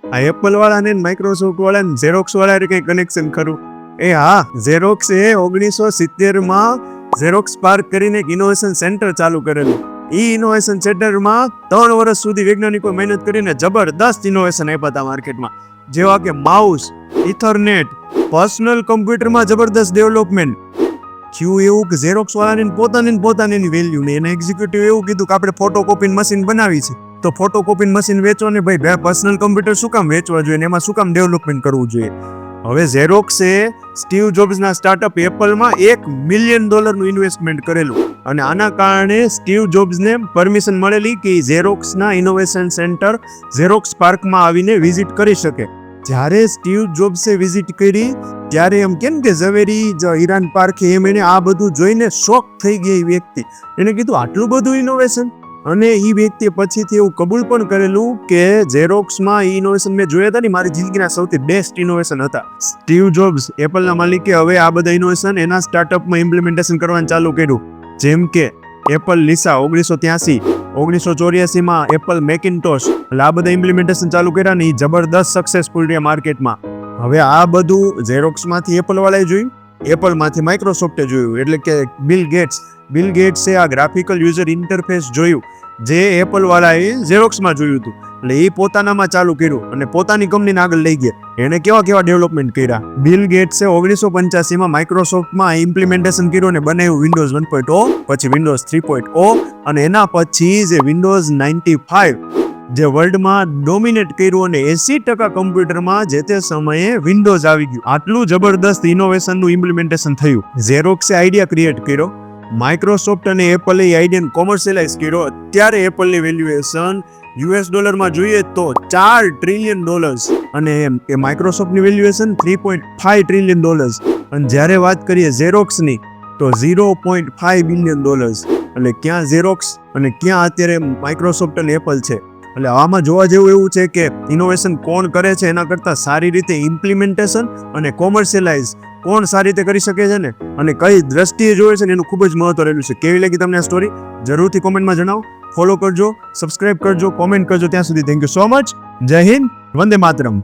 આ એપલ વાળાને માઇક્રોસોફ્ટ વાળાને ઝેરોક્સ વાળા કઈ કનેક્શન ખરું? એ હા, ઝેરોક્સ એ 1970 ઝેરોક્સ પાર્ક કરીને એક ઇનોવેશન સેન્ટર ચાલુ કરેલું. ઈ ઇનોવેશન સેન્ટરમાં 3 વર્ષ સુધી વૈજ્ઞાનિકો મહેનત કરીને જબરદસ્ત ઇનોવેશન આપ્યા હતા માર્કેટમાં, જેવા કે માઉસ, ઇથરનેટ, પર્સનલ કોમ્પ્યુટરમાં જબરદસ્ત ડેવલપમેન્ટ. થયું એવું કે ઝેરોક્સ વાળાને પોતાની વેલ્યુ નહીં. એને એક્ઝિક્યુટિવ એવું કીધું કે આપણે ફોટોકોપીની મશીન બનાવી છે, તો ફોટોકોપીની મશીન વેચો ને ભાઈ, પર્સનલ કોમ્પ્યુટર શું કામ વેચવા જોઈએ ને એમાં શું કામ ડેવલપમેન્ટ કરવું જોઈએ. હવે ઝેરોક્સે સ્ટીવ જોબ્સના સ્ટાર્ટઅપ એપલમાં $1 મિલિયન ઇન્વેસ્ટમેન્ટ કરેલું, અને આના કારણે સ્ટીવ જોબ્સને પરમિશન મળેલી કે ઝેરોક્સના ઇનોવેશન સેન્ટર ઝેરોક્સ પાર્કમાં આવીને વિઝિટ કરી શકે. જ્યારે સ્ટીવ જોબ્સે વિઝિટ કરી ત્યારે એમ કેમ કે ઝવેરી ઈરાન પાર્ક એમ એને આ બધું જોઈને શોક થઈ ગઈ વ્યક્તિ. એને કીધું આટલું બધું ઇનોવેશન. અને એ વ્યક્તિએ પછીથી એવું કબૂલ પણ કરેલું કે ઝેરોક્સમાં એ ઇનોવેશન મેં જોયા હતા ને, મારી જિંદગીના સૌથી બેસ્ટ ઇનોવેશન હતા. સ્ટીવ જોબ્સ એપલના માલિકે હવે આ બધા ઇનોવેશન એના સ્ટાર્ટઅપમાં ઇમ્પ્લિમેન્ટેશન કરવાનું ચાલુ કર્યું. જેમ કે એપલ લિસા 1983, 1984માં એપલ મેકિન્ટોશ, એટલે આ બધા ઇમ્પ્લિમેન્ટેશન ચાલુ કર્યા ને એ જબરદસ્ત સક્સેસફુલ રહ્યા માર્કેટમાં. હવે આ બધું ઝેરોક્સમાંથી એપલ વાળાએ જોયું, એપલમાંથી માઇક્રોસોફ્ટે જોયું. એટલે કે બિલ ગેટ્સે આ ગ્રાફિકલ યુઝર ઇન્ટરફેસ જોયું જે એપલ વાળાએ ઝેરોક્સમાં જોયું હતું. એટલે એ પોતાનામાં ચાલુ કર્યું અને પોતાની કંપનીને આગળ લઈ ગયા. એને કેવા ડેવલપમેન્ટ કર્યા. બિલ ગેટ્સે 1985માં માઇક્રોસોફ્ટમાં ઇમ્પ્લિમેન્ટેશન કર્યું અને બનાવ્યું વિન્ડોઝ 1.0, પછી વિન્ડોઝ 3.0, અને એના પછી જે વિન્ડોઝ 95 જે વર્લ્ડમાં ડોમિનેટ કર્યું અને 80% કમ્પ્યુટરમાં જે તે સમયે વિન્ડોઝ આવી ગયું. આટલું જબરદસ્ત ઇનોવેશનનું ઇમ્પ્લિમેન્ટેશન થયું. ઝેરોક્સે આઈડિયા ક્રિએટ કર્યો, માઇક્રોસોફ્ટ અને એપલે એ આઈડિયાને કોમર્શિયલાઇઝ કર્યો. અત્યારે એપલની વેલ્યુએશન $માં જોઈએ તો $4 ટ્રિલિયન, અને એ માઇક્રોસોફ્ટની વેલ્યુએશન $3.5 ટ્રિલિયન. અને જ્યારે વાત કરીએ ઝેરોક્સની તો $0.5 બિલિયન. એટલે ક્યાં ઝેરોક્સ અને ક્યાં અત્યારે માઇક્રોસોફ્ટ અને એપલ છે. એટલે આમાં જોવા જેવું એવું છે કે ઇનોવેશન કોણ કરે છે એના કરતાં સારી રીતે ઇમ્પ્લિમેન્ટેશન અને કોમર્શિયલાઇઝ કોણ સારી રીતે કરી શકે છે ને, અને કઈ દ્રષ્ટિએ જોવે છે ને એનું ખૂબ જ મહત્વ રહેલું છે. કેવી લાગી તમને આ સ્ટોરી જરૂરથી કોમેન્ટમાં જણાવો. ફોલો કરજો, સબસ્ક્રાઇબ કરજો, કોમેન્ટ કરજો. ત્યાં સુધી થેન્ક યુ સો મચ. જય હિન્દ, વંદે માતરમ.